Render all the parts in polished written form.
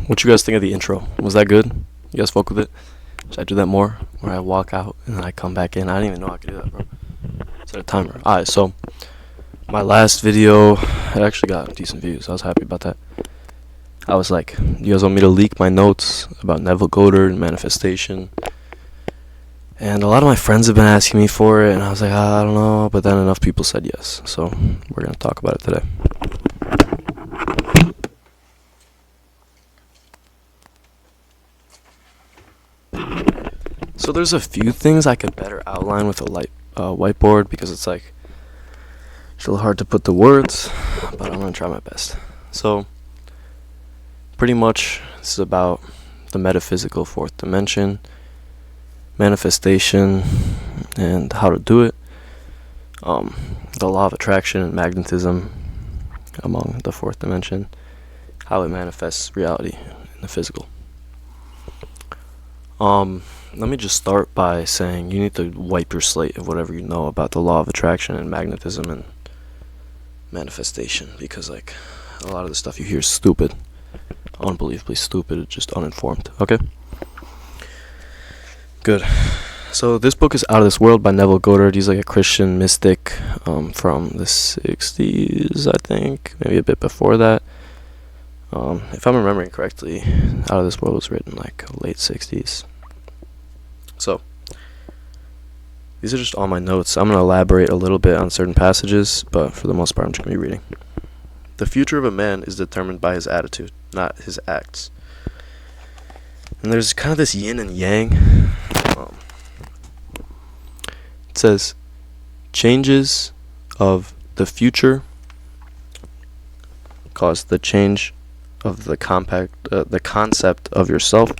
What you guys think of the intro? Was that good? You guys fuck with it? Should I do that more? Where I walk out and then I come back in? I didn't even know I could do that, bro. Set a timer. Alright, so my last video, it actually got decent views. I was happy about that. I was like, you guys want me to leak my notes about Neville Goddard and manifestation? And a lot of my friends have been asking me for it, and I was like, I don't know. But then enough people said yes, so we're going to talk about it today. So there's a few things I could better outline with a whiteboard, because it's like it's a little hard to put the words, but I'm going to try my best. So pretty much this is about the metaphysical fourth dimension, manifestation, and how to do it, the law of attraction and magnetism among the fourth dimension, how it manifests reality in the physical. Let me just start by saying you need to wipe your slate of whatever you know about the law of attraction and magnetism and manifestation, because like a lot of the stuff you hear is stupid, unbelievably stupid, just uninformed. Okay? Good. So this book is Out of This World by Neville Goddard. He's like a Christian mystic from the 60s, I think, maybe a bit before that. If I'm remembering correctly, Out of This World was written like late 60s. So these are just all my notes. I'm going to elaborate a little bit on certain passages, but for the most part I'm just going to be reading. The future of a man is determined by his attitude, not his acts. And there's kind of this yin and yang. It says, changes of the future cause the change of the concept of yourself,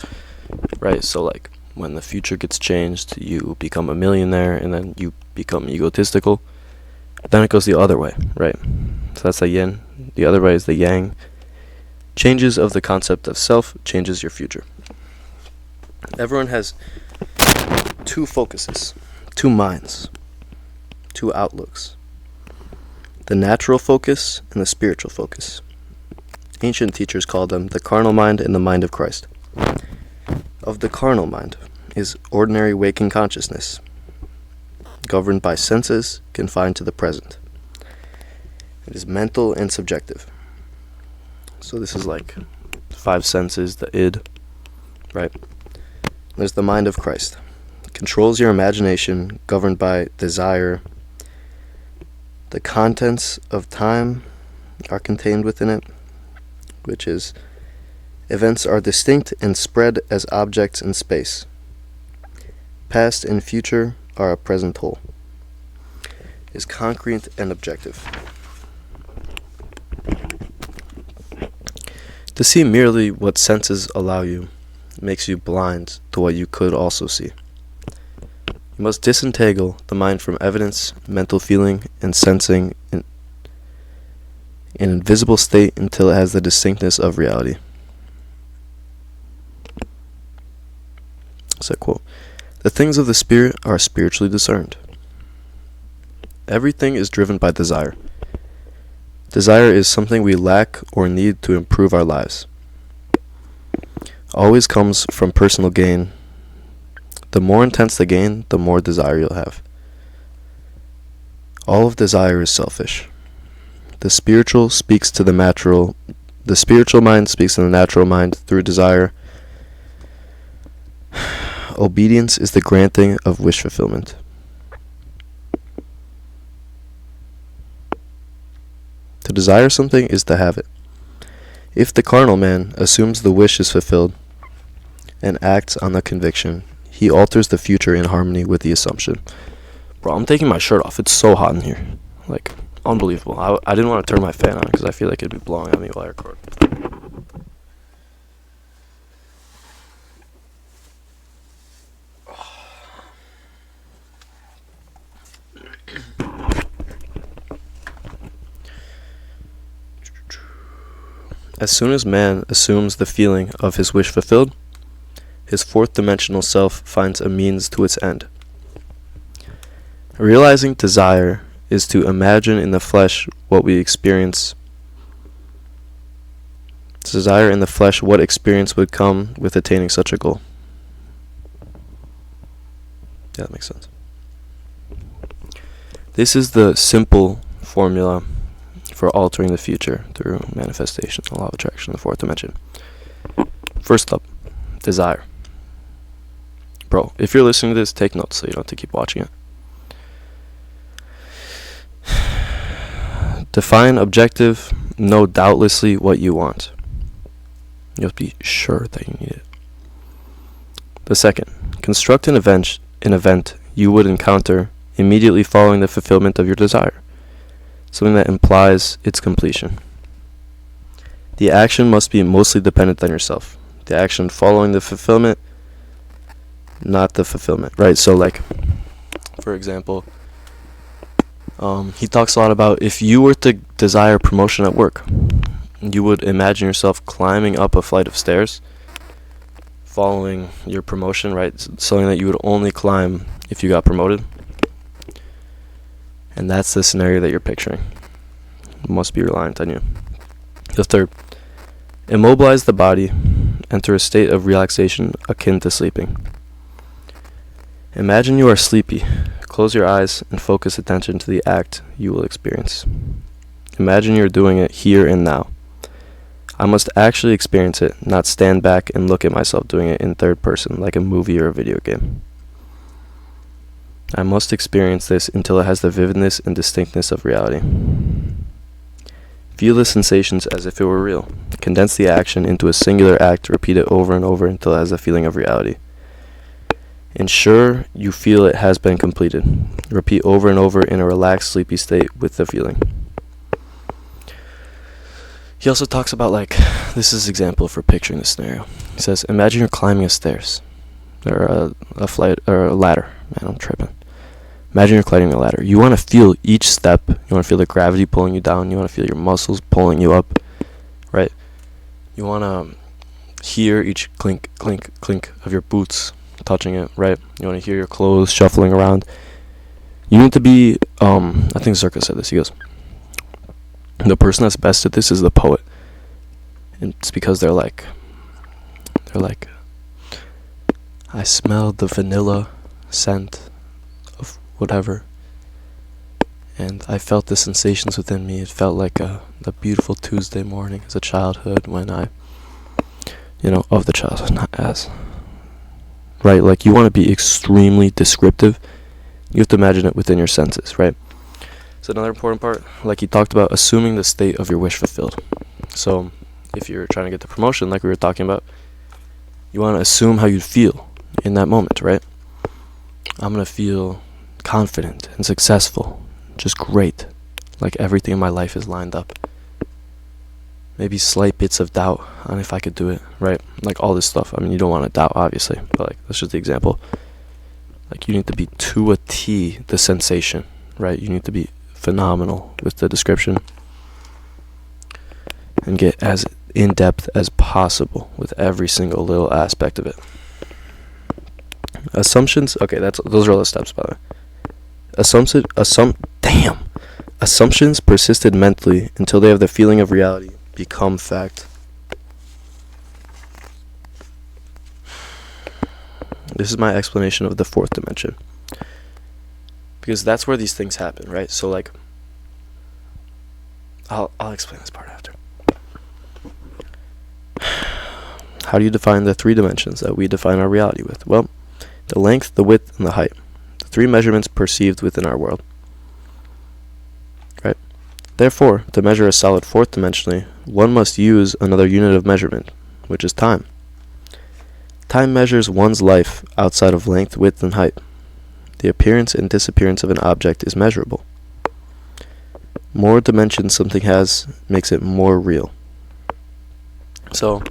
right? So like when the future gets changed, you become a millionaire, and then you become egotistical. Then it goes the other way, right? So that's the yin. The other way is the yang. Changes of the concept of self changes your future. Everyone has two focuses, two minds, two outlooks. The natural focus and the spiritual focus. Ancient teachers called them the carnal mind and the mind of Christ. Of the carnal mind is ordinary waking consciousness, governed by senses confined to the present. It is mental and subjective. So this is like five senses, the id, right? There's the mind of Christ. It controls your imagination, governed by desire. The contents of time are contained within it, which is events are distinct and spread as objects in space. Past and future are a present whole. Is concrete and objective. To see merely what senses allow you makes you blind to what you could also see. You must disentangle the mind from evidence, mental feeling, and sensing in an invisible state until it has the distinctness of reality. So, quote, the things of the spirit are spiritually discerned. Everything is driven by desire. Desire is something we lack or need to improve our lives. Always comes from personal gain. The more intense the gain, the more desire you'll have. All of desire is selfish. The spiritual speaks to the natural. The spiritual mind speaks to the natural mind through desire. Obedience is the granting of wish fulfillment. To desire something is to have it. If the carnal man assumes the wish is fulfilled and acts on the conviction, he alters the future in harmony with the assumption. Bro, I'm taking my shirt off. It's so hot in here. Like, unbelievable. I didn't want to turn my fan on because I feel like it'd be blowing on me while I record. As soon as man assumes the feeling of his wish fulfilled, his fourth dimensional self finds a means to its end. Realizing desire is to imagine in the flesh what we experience. This desire in the flesh, what experience would come with attaining such a goal? Yeah, that makes sense. This is the simple formula for altering the future through manifestation, the law of attraction, the fourth dimension. First up, desire. Bro, if you're listening to this, take notes so you don't have to keep watching it. Define objective, know doubtlessly what you want. You have to be sure that you need it. The second, construct an event you would encounter immediately following the fulfillment of your desire, something that implies its completion. The action must be mostly dependent on yourself. The action following the fulfillment, not the fulfillment, right? So like, for example, he talks a lot about if you were to desire promotion at work, you would imagine yourself climbing up a flight of stairs following your promotion, right? Something that you would only climb if you got promoted. And that's the scenario that you're picturing. It must be reliant on you. The third, immobilize the body, enter a state of relaxation akin to sleeping. Imagine you are sleepy. Close your eyes and focus attention to the act you will experience. Imagine you're doing it here and now. I must actually experience it, not stand back and look at myself doing it in third person like a movie or a video game. I must experience this until it has the vividness and distinctness of reality. Feel the sensations as if it were real. Condense the action into a singular act, repeat it over and over until it has a feeling of reality. Ensure you feel it has been completed. Repeat over and over in a relaxed, sleepy state with the feeling. He also talks about, like, this is an example for picturing the scenario. He says, imagine you're climbing a stairs, or a flight, or a ladder. Man, I'm tripping. Imagine you're climbing a ladder. You want to feel each step. You want to feel the gravity pulling you down. You want to feel your muscles pulling you up, right? You want to hear each clink, clink, clink of your boots touching it, right? You want to hear your clothes shuffling around. You need to be, I think Zerka said this. He goes, the person that's best at this is the poet. And it's because they're like, I smelled the vanilla scent of whatever, and I felt the sensations within me. It felt like the beautiful Tuesday morning as a childhood when of the childhood, not as, right? Like, you want to be extremely descriptive. You have to imagine it within your senses, right? So another important part, like he talked about, assuming the state of your wish fulfilled. So if you're trying to get the promotion, like we were talking about, you want to assume how you'd feel in that moment, right? I'm going to feel confident and successful, just great, like everything in my life is lined up. Maybe slight bits of doubt on if I could do it, right? Like all this stuff. I mean, you don't want to doubt, obviously, but like that's just the example. Like, you need to be to a T the sensation, right? You need to be phenomenal with the description and get as in depth as possible with every single little aspect of it. Assumptions, okay, those are all the steps, by the way. Assumptions persisted mentally until they have the feeling of reality become fact. This is my explanation of the fourth dimension, because that's where these things happen, right? So like, I'll explain this part after. How do you define the three dimensions that we define our reality with? Well, the length, the width, and the height. The three measurements perceived within our world. Right? Therefore, to measure a solid fourth dimensionally, one must use another unit of measurement, which is time. Time measures one's life outside of length, width, and height. The appearance and disappearance of an object is measurable. More dimensions something has makes it more real. So,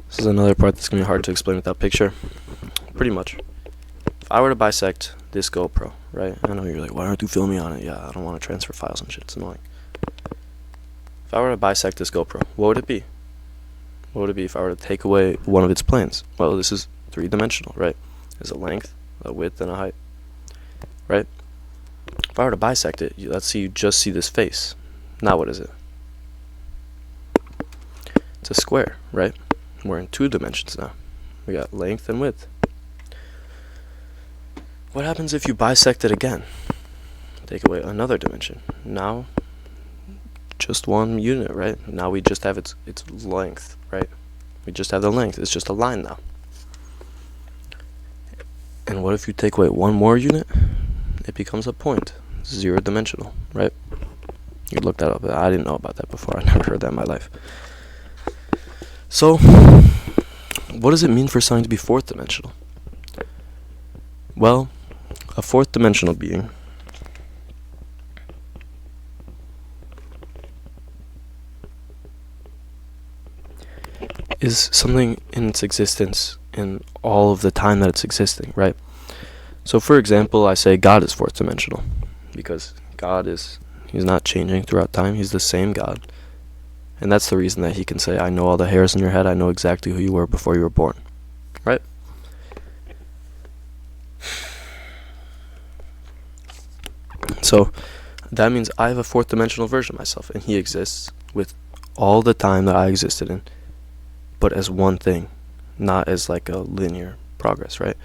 this is another part that's going to be hard to explain without picture. Pretty much. If I were to bisect this GoPro, right? I know you're like, why aren't you filming on it? Yeah, I don't want to transfer files and shit. It's annoying. If I were to bisect this GoPro, what would it be? What would it be if I were to take away one of its planes? Well, this is three-dimensional, right? There's a length, a width, and a height, right? If I were to bisect it, let's say you just see this face. Now what is it? It's a square, right? We're in 2 dimensions now. We got length and width. What happens if you bisect it again? Take away another dimension. Now, just 1 unit, right? Now we just have its length, right? We just have the length. It's just a line now. And what if you take away 1 more unit? It becomes a point. 0 dimensional, right? You look that up. I didn't know about that before. I never heard that in my life. So, what does it mean for something to be 4th dimensional? Well, a 4th dimensional being is something in its existence in all of the time that it's existing, right? So for example, I say God is 4th dimensional because he's not changing throughout time. He's the same God. And that's the reason that he can say, I know all the hairs in your head. I know exactly who you were before you were born, right? So that means I have a 4th dimensional version of myself, and he exists with all the time that I existed in, but as one thing, not as like a linear progress, right?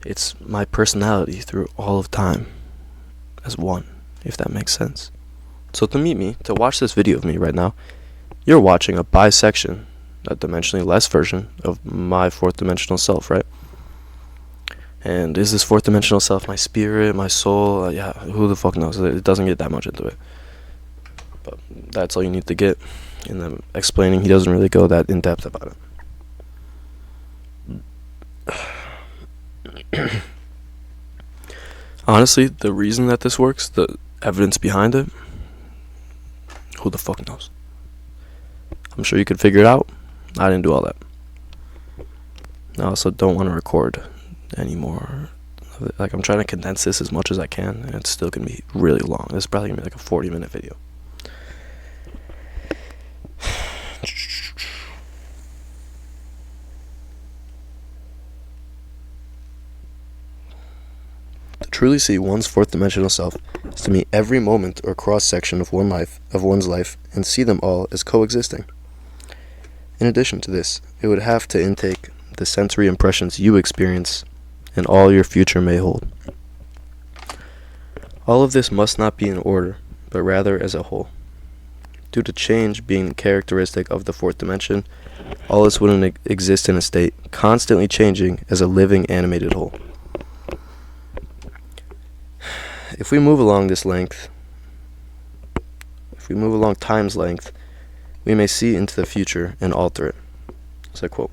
It's my personality through all of time as one, if that makes sense. So to meet me, to watch this video of me right now, you're watching a bisection, a dimensionally less version of my 4th dimensional self, right? And is this 4th dimensional self my spirit, my soul? Yeah, who the fuck knows? It doesn't get that much into it. But that's all you need to get. In them explaining, he doesn't really go that in depth about it. Honestly, the reason that this works, the evidence behind it, who the fuck knows? I'm sure you could figure it out. I didn't do all that. I also don't want to record anymore. Like, I'm trying to condense this as much as I can, and it's still going to be really long. This is probably going to be like a 40-minute video. To truly see one's 4th dimensional self is to meet every moment or cross-section of one's life and see them all as coexisting. In addition to this, it would have to intake the sensory impressions you experience and all your future may hold. All of this must not be in order, but rather as a whole. Due to change being characteristic of the 4th dimension, all this wouldn't exist in a state constantly changing as a living animated whole. If we move along time's length, we may see into the future and alter it. So I quote,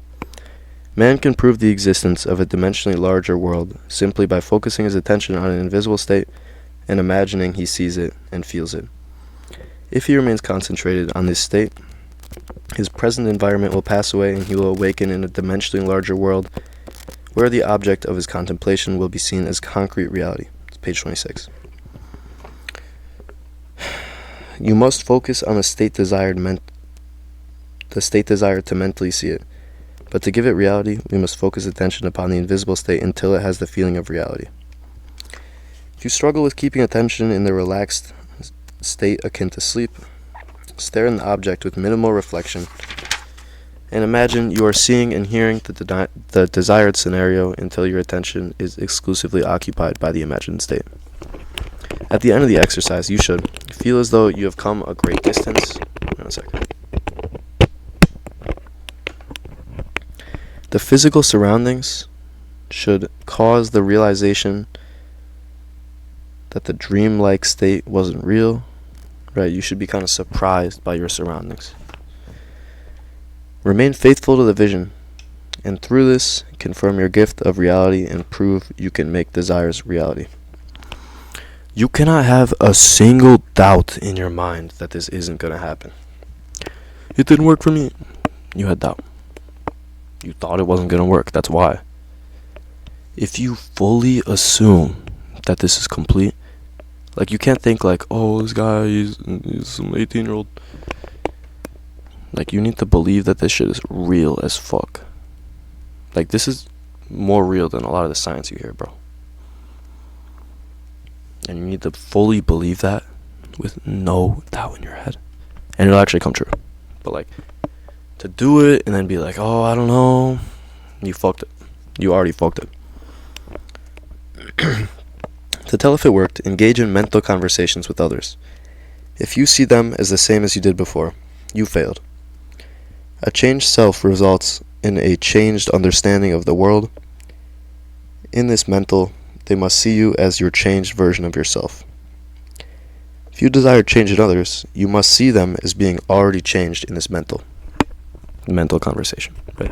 "Man can prove the existence of a dimensionally larger world simply by focusing his attention on an invisible state and imagining he sees it and feels it. If he remains concentrated on this state, his present environment will pass away and he will awaken in a dimensionally larger world where the object of his contemplation will be seen as concrete reality." It's page 26. You must focus on the state desired to mentally see it. But to give it reality, we must focus attention upon the invisible state until it has the feeling of reality. If you struggle with keeping attention in the relaxed state akin to sleep, stare at the object with minimal reflection and imagine you are seeing and hearing the desired scenario until your attention is exclusively occupied by the imagined state. At the end of the exercise, you should feel as though you have come a great distance. Wait a second. The physical surroundings should cause the realization that the dreamlike state wasn't real, right? You should be kind of surprised by your surroundings. Remain faithful to the vision, and through this, confirm your gift of reality and prove you can make desires reality. You cannot have a single doubt in your mind that this isn't going to happen. It didn't work for me. You had doubt. You thought it wasn't going to work. That's why. If you fully assume that this is complete, like, you can't think like, oh, this guy is some 18-year-old. Like, you need to believe that this shit is real as fuck. Like, this is more real than a lot of the science you hear, bro. And you need to fully believe that with no doubt in your head. And it'll actually come true. But, like, to do it and then be like, oh, I don't know. You fucked it. You already fucked it. To tell if it worked, engage in mental conversations with others. If you see them as the same as you did before, you failed. A changed self results in a changed understanding of the world. In this mental, they must see you as your changed version of yourself. If you desire change in others, you must see them as being already changed in this mental conversation. Right?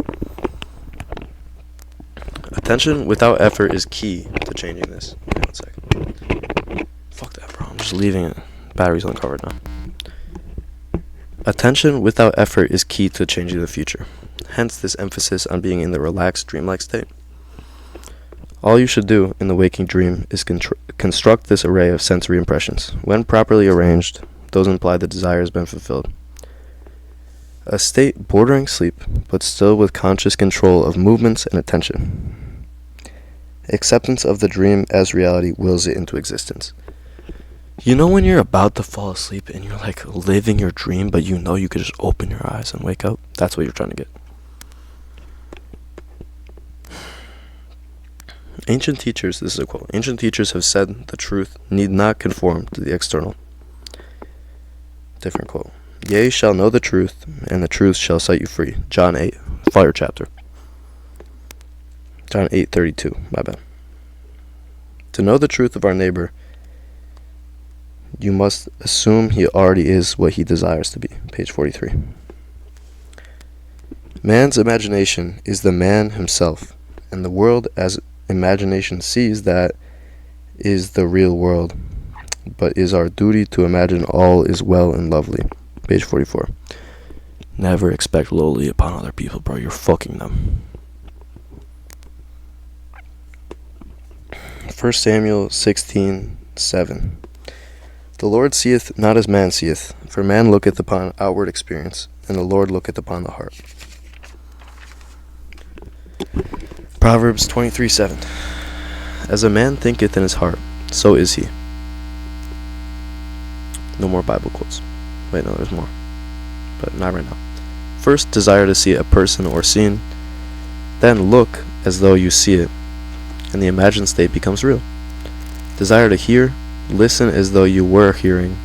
Attention without effort is key to changing this. Wait 1 second. Fuck that, bro. I'm just leaving it. Battery's uncovered now. Attention without effort is key to changing the future. Hence this emphasis on being in the relaxed, dreamlike state. All you should do in the waking dream is construct this array of sensory impressions. When properly arranged, those imply the desire has been fulfilled. A state bordering sleep, but still with conscious control of movements and attention. Acceptance of the dream as reality wills it into existence. You know when you're about to fall asleep and you're like living your dream, but you know you could just open your eyes and wake up? That's what you're trying to get. Ancient teachers, this is a quote, ancient teachers have said the truth need not conform to the external. Different quote. Ye shall know the truth, and the truth shall set you free. John 8, fire chapter. John 8:32, my bad. To know the truth of our neighbor, you must assume he already is what he desires to be. Page 43. Man's imagination is the man himself, and the world as imagination sees that is the real world, but is our duty to imagine all is well and lovely. Page 44. Never expect lowly upon other people, bro. You're fucking them. 1 Samuel 16:7. The Lord seeth not as man seeth, for man looketh upon outward experience, and the Lord looketh upon the heart. Proverbs 23:7. As a man thinketh in his heart, so is he. No more Bible quotes. Wait, no, there's more. But not right now. First, desire to see a person or scene. Then look as though you see it, and the imagined state becomes real. Desire to hear. Listen as though you were hearing.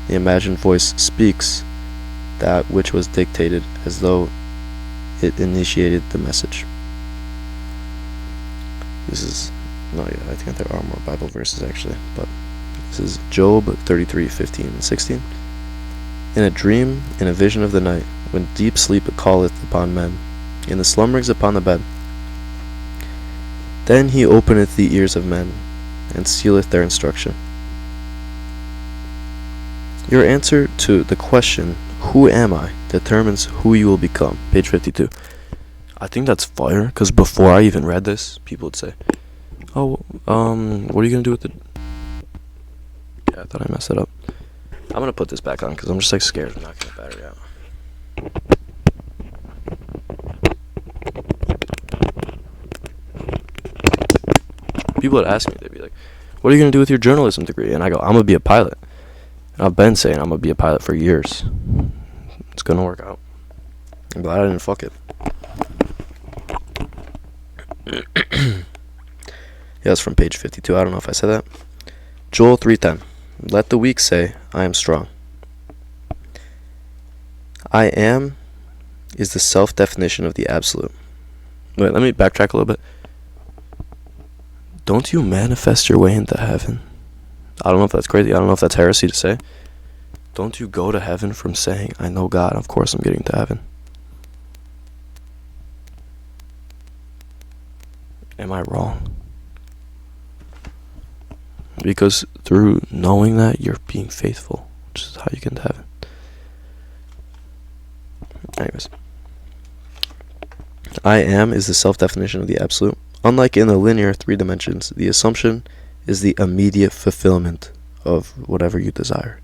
The imagined voice speaks that which was dictated as though it initiated the message. This is, no, yeah, I think there are more Bible verses actually, but this is Job 33:15 and 16. In a dream, in a vision of the night, when deep sleep calleth upon men, in the slumberings upon the bed, then he openeth the ears of men, and sealeth their instruction. Your answer to the question, who am I, determines who you will become. Page 52. I think that's fire, because before I even read this, people would say, oh, what are you going to do with it? Yeah, I thought I messed it up. I'm going to put this back on, because I'm just like scared of knocking the battery out. People would ask me, they'd be like, what are you going to do with your journalism degree? And I go, I'm going to be a pilot. And I've been saying I'm going to be a pilot for years. It's going to work out. I'm glad I didn't fuck it. Yeah, it's from page 52. I don't know if I said that. Joel 3:10. Let the weak say, I am strong. I am is the self-definition of the absolute. Wait, let me backtrack a little bit. Don't you manifest your way into heaven? I don't know if that's crazy. I don't know if that's heresy to say. Don't you go to heaven from saying, I know God, of course I'm getting to heaven? Am I wrong? Because through knowing that, you're being faithful, which is how you get to heaven. Anyways. I am is the self-definition of the absolute. Unlike in the linear 3 dimensions, the assumption is the immediate fulfillment of whatever you desire.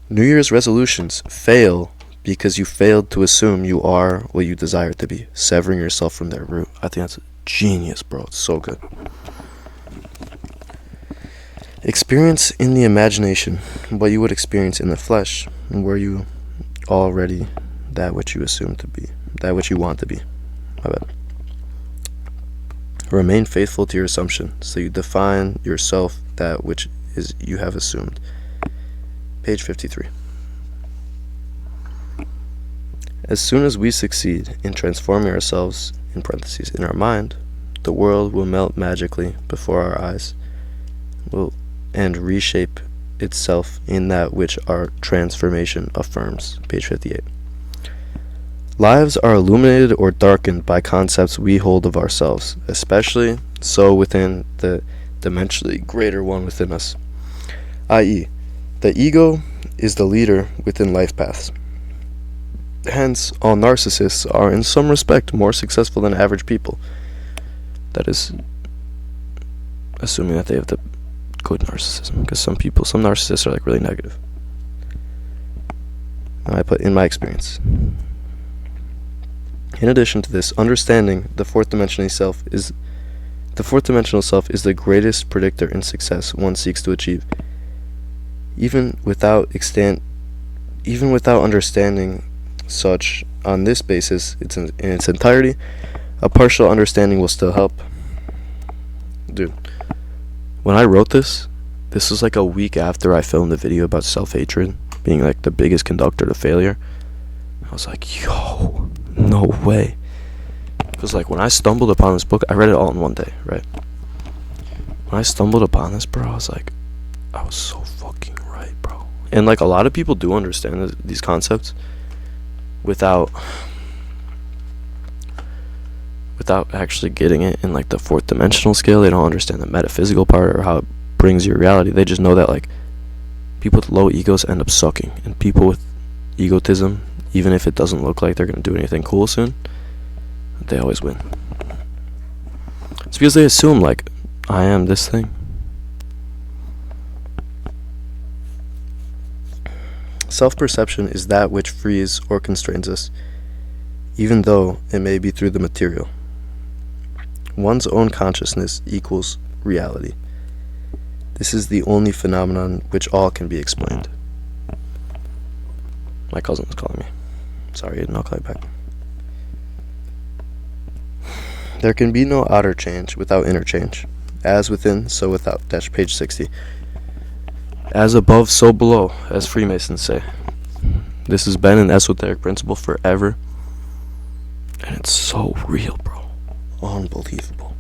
New Year's resolutions fail because you failed to assume you are what you desire to be, severing yourself from their root. I think that's genius, bro. It's so good. Experience in the imagination what you would experience in the flesh, where you already that which you assume to be, that which you want to be. My bad. Remain faithful to your assumption, so you define yourself that which is you have assumed. Page 53. As soon as we succeed in transforming ourselves, in parentheses, in our mind, the world will melt magically before our eyes, and reshape itself in that which our transformation affirms. Page 58. Lives are illuminated or darkened by concepts we hold of ourselves, especially so within the dimensionally greater one within us, i.e., the ego is the leader within life paths. Hence, all narcissists are in some respect more successful than average people. That is, assuming that they have the good narcissism, because some narcissists are like really negative. I put in my experience. In addition to this, understanding the fourth dimensional self is the greatest predictor in success one seeks to achieve. Even without understanding such on this basis in its entirety, a partial understanding will still help. Dude, when I wrote this was like a week after I filmed a video about self-hatred being like the biggest conductor to failure. I was like, yo, no way. Because like when I stumbled upon this book, I read it all in one day, right? When I stumbled upon this, bro, I was like, I was so fucking right, bro. And like a lot of people do understand these concepts without actually getting it in like the fourth dimensional scale. They don't understand the metaphysical part or how it brings you reality. They just know that like people with low egos end up sucking, and people with egotism, even if it doesn't look like they're going to do anything cool soon, they always win. It's because they assume like, I am this thing. Self-perception is that which frees or constrains us, even though it may be through the material. One's own consciousness equals reality. This is the only phenomenon which all can be explained. My cousin was calling me. Sorry, Aiden, I'll call you back. There can be no outer change without inner change. As within, so without. Dash page 60. As above, so below, as Freemasons say. This has been an esoteric principle forever, and it's so real, bro. Unbelievable.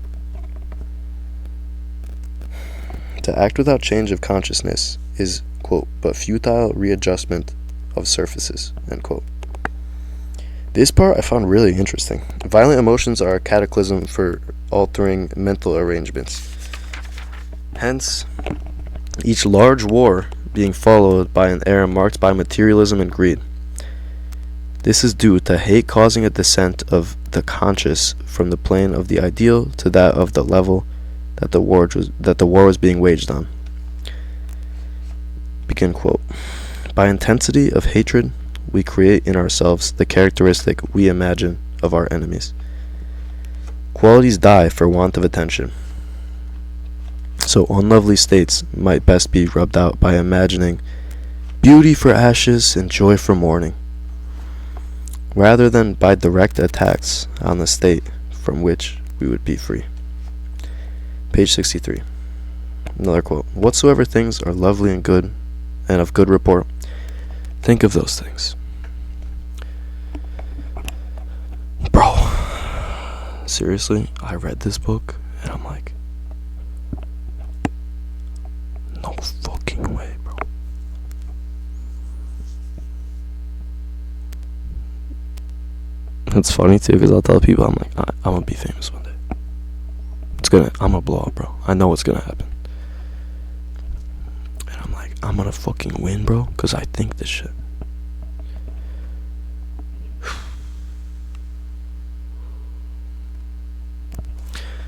To act without change of consciousness is, quote, but futile readjustment of surfaces, end quote. This part I found really interesting. Violent emotions are a cataclysm for altering mental arrangements. Hence, each large war being followed by an era marked by materialism and greed. This is due to hate causing a descent of the conscious from the plane of the ideal to that of the level that the war was being waged on. Begin quote. By intensity of hatred, we create in ourselves the characteristic we imagine of our enemies. Qualities die for want of attention. So unlovely states might best be rubbed out by imagining beauty for ashes and joy for mourning, rather than by direct attacks on the state from which we would be free. Page 63. Another quote. Whatsoever things are lovely and good, and of good report, think of those things. Bro, seriously, I read this book, and I'm like, no fucking way, bro. It's funny too, because I'll tell people, I'm like, I'm gonna be famous one day. I'm gonna blow up, bro. I know what's gonna happen. And I'm like, I'm gonna fucking win, bro, because I think this shit.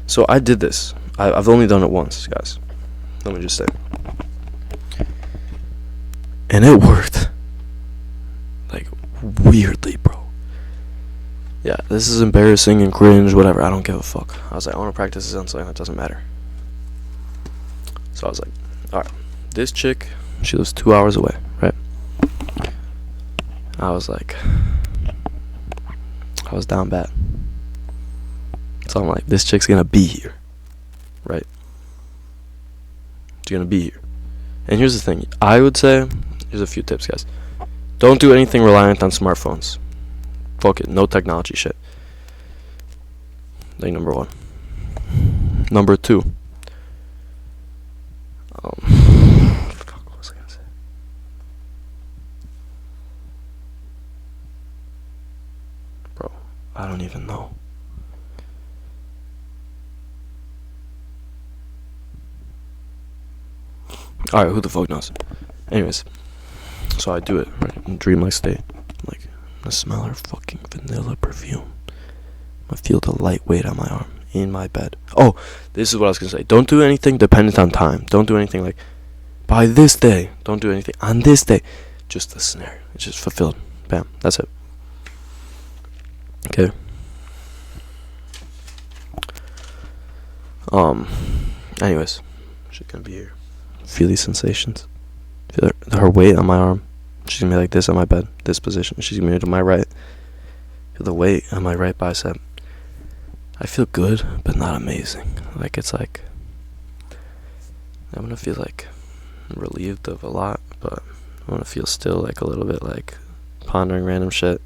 So I did this. I've only done it once, guys. Let me just say. And it worked. Like, weirdly, bro. Yeah, this is embarrassing and cringe, whatever. I don't give a fuck. I was like, I want to practice this on something that doesn't matter. So I was like, alright. This chick, she lives 2 hours away, right? I was like, I was down bad. So I'm like, this chick's gonna be here, right? She's gonna be here. And here's the thing. I would say, here's a few tips, guys. Don't do anything reliant on smartphones. Fuck it, no technology shit. Like number one. Number two. Fuck, what was I gonna say? Bro, I don't even know. Alright, who the fuck knows? Anyways, so I do it, right? In dreamlike state. Like, I smell her fucking vanilla perfume. I feel the light weight on my arm in my bed. Oh, this is what I was gonna say. Don't do anything dependent on time. Don't do anything like, by this day. Don't do anything on this day. Just the scenario. It's just fulfilled. Bam. That's it. Okay. Anyways, she's gonna be here. Feel these sensations. Feel her weight on my arm. She's gonna be like this on my bed, this position. She's gonna be to my right. Feel the weight on my right bicep. I feel good, but not amazing. Like, it's like, I'm gonna feel like relieved of a lot, but I'm gonna feel still like a little bit like pondering random shit.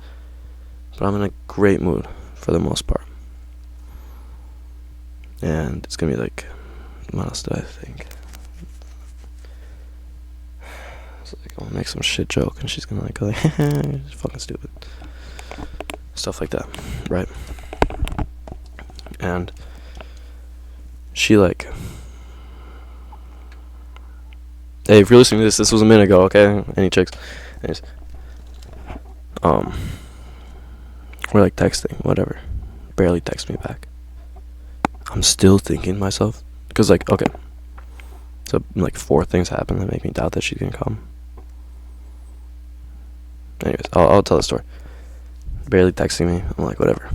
But I'm in a great mood for the most part. And it's gonna be like, what else do I think? It's like, I'll make some shit joke and she's gonna like go like, it's fucking stupid. Stuff like that, right? And she like, hey, if you're listening to this was a minute ago, okay? Any chicks? Anyways, we're like texting, whatever. Barely text me back. I'm still thinking to myself, cause like, okay, so like 4 things happen that make me doubt that she's gonna come. Anyways, I'll tell the story. Barely texting me. I'm like, whatever.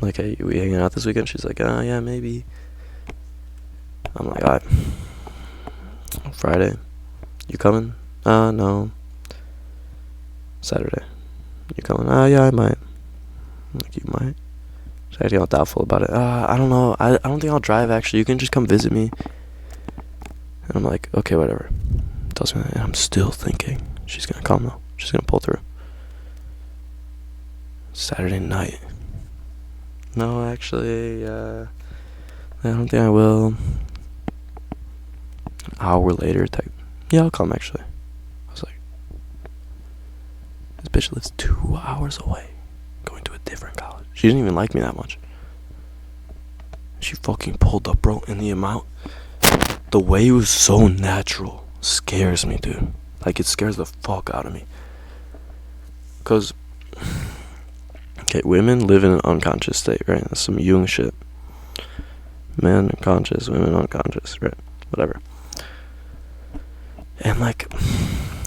Like, hey, we hanging out this weekend? She's like, yeah, maybe. I'm like, alright. Friday. You coming? No. Saturday. You coming? Yeah, I might. I'm like, you might? She's acting all doubtful about it. I don't know. I don't think I'll drive, actually. You can just come visit me. And I'm like, okay, whatever. Tells me that, and I'm still thinking she's gonna come, though. She's gonna pull through. Saturday night. No, actually, I don't think I will. An hour later, yeah, I'll come, actually. I was like, this bitch lives 2 hours away, going to a different college. She didn't even like me that much. She fucking pulled up, bro, and the way it was so natural scares me, dude. Like, it scares the fuck out of me. Because, okay, women live in an unconscious state, right? That's some Jung shit. Men conscious, women unconscious, right? Whatever. And like,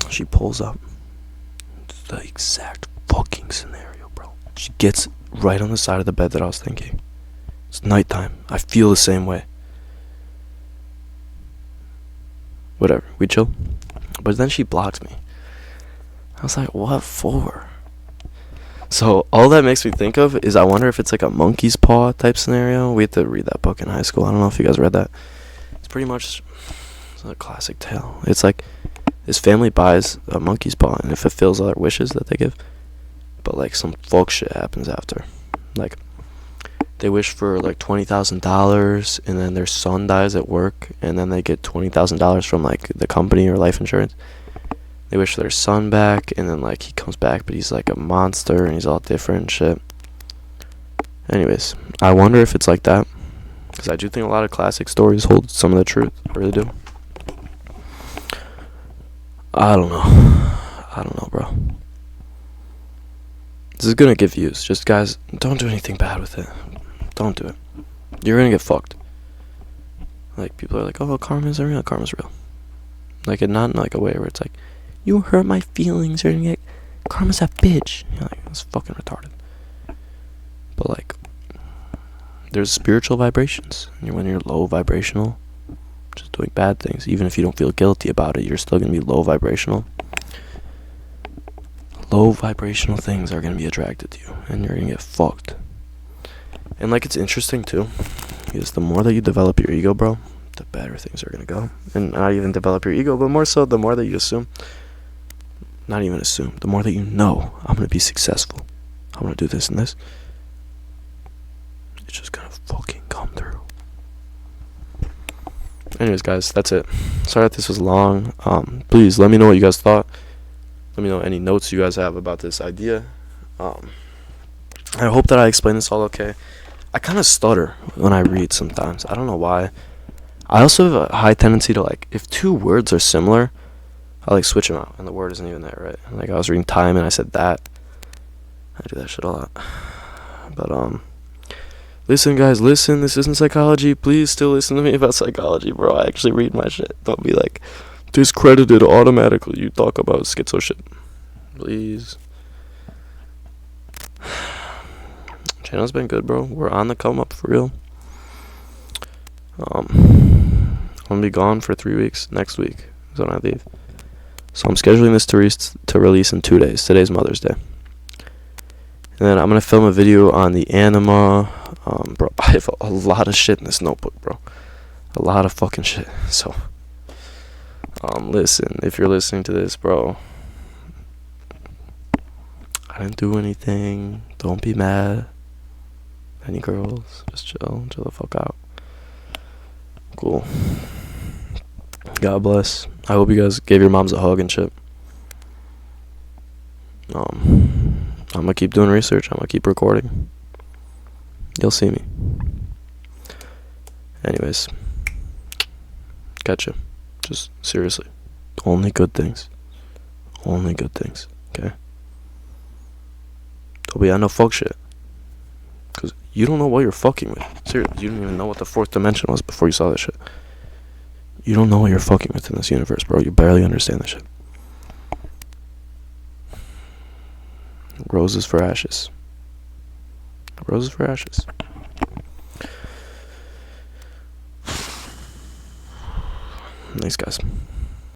she pulls up. It's the exact fucking scenario, bro. She gets right on the side of the bed that I was thinking. It's nighttime. I feel the same way. Whatever, we chill. But then she blocks me. I was like, what for? So all that makes me think of is, I wonder if it's like a monkey's paw type scenario. We had to read that book in high school. I don't know if you guys read that. It's pretty much a classic tale. It's like this family buys a monkey's paw and it fulfills all their wishes that they give. But like some fuck shit happens after. Like, they wish for like $20,000 and then their son dies at work and then they get $20,000 from like the company or life insurance. They wish their son back, and then like he comes back, but he's like a monster and he's all different and shit. Anyways, I wonder if it's like that, because I do think a lot of classic stories hold some of the truth. I really do. I don't know, bro. This is gonna get views. Just, guys, don't do anything bad with it. Don't do it. You're gonna get fucked. Like, people are like, oh, karma's real. Karma's real. Like, it not in like a way where it's like, you hurt my feelings, or like, karma's a bitch. You're like, that's fucking retarded. But like, there's spiritual vibrations. And when you're low vibrational, just doing bad things, even if you don't feel guilty about it, you're still gonna be low vibrational. low vibrational things are going to be attracted to you, and you're going to get fucked. And like, it's interesting too, because the more that you develop your ego, bro, the better things are going to go. And not even develop your ego, but more so the more that you assume, not even assume, the more that you know, I'm going to be successful, I'm going to do this and this, it's just going to fucking come through. Anyways, guys, that's it. Sorry that this was long. Please let me know what you guys thought. Let me know any notes you guys have about this idea. I hope that I explained this all okay. I kind of stutter when I read sometimes. I don't know why. I also have a high tendency to, like, if two words are similar, I like switch them out, and the word isn't even there, right? Like, I was reading time and I said that. I do that shit a lot. But listen, guys, listen. This isn't psychology. Please still listen to me about psychology, bro. I actually read my shit. Don't be like, discredited automatically. You talk about schizo shit. Please. Channel's been good, bro. We're on the come up for real. I'm gonna be gone for 3 weeks. Next week is when I leave. So I'm scheduling this to release in 2 days. Today's Mother's Day. And then I'm gonna film a video on the anima. Bro, I have a lot of shit in this notebook, bro. A lot of fucking shit. So, listen, if you're listening to this, bro, I didn't do anything. Don't be mad. Any girls, just chill the fuck out. Cool. God bless. I hope you guys gave your moms a hug and shit. I'm gonna keep doing research. I'm gonna keep recording. You'll see me. Anyways, gotcha. Just seriously, only good things. Only good things. Okay. Don't be on no fuck shit. Cause you don't know what you're fucking with. Seriously, you didn't even know what the fourth dimension was before you saw this shit. You don't know what you're fucking with in this universe, bro. You barely understand this shit. Roses for ashes. Roses for ashes. Thanks, guys.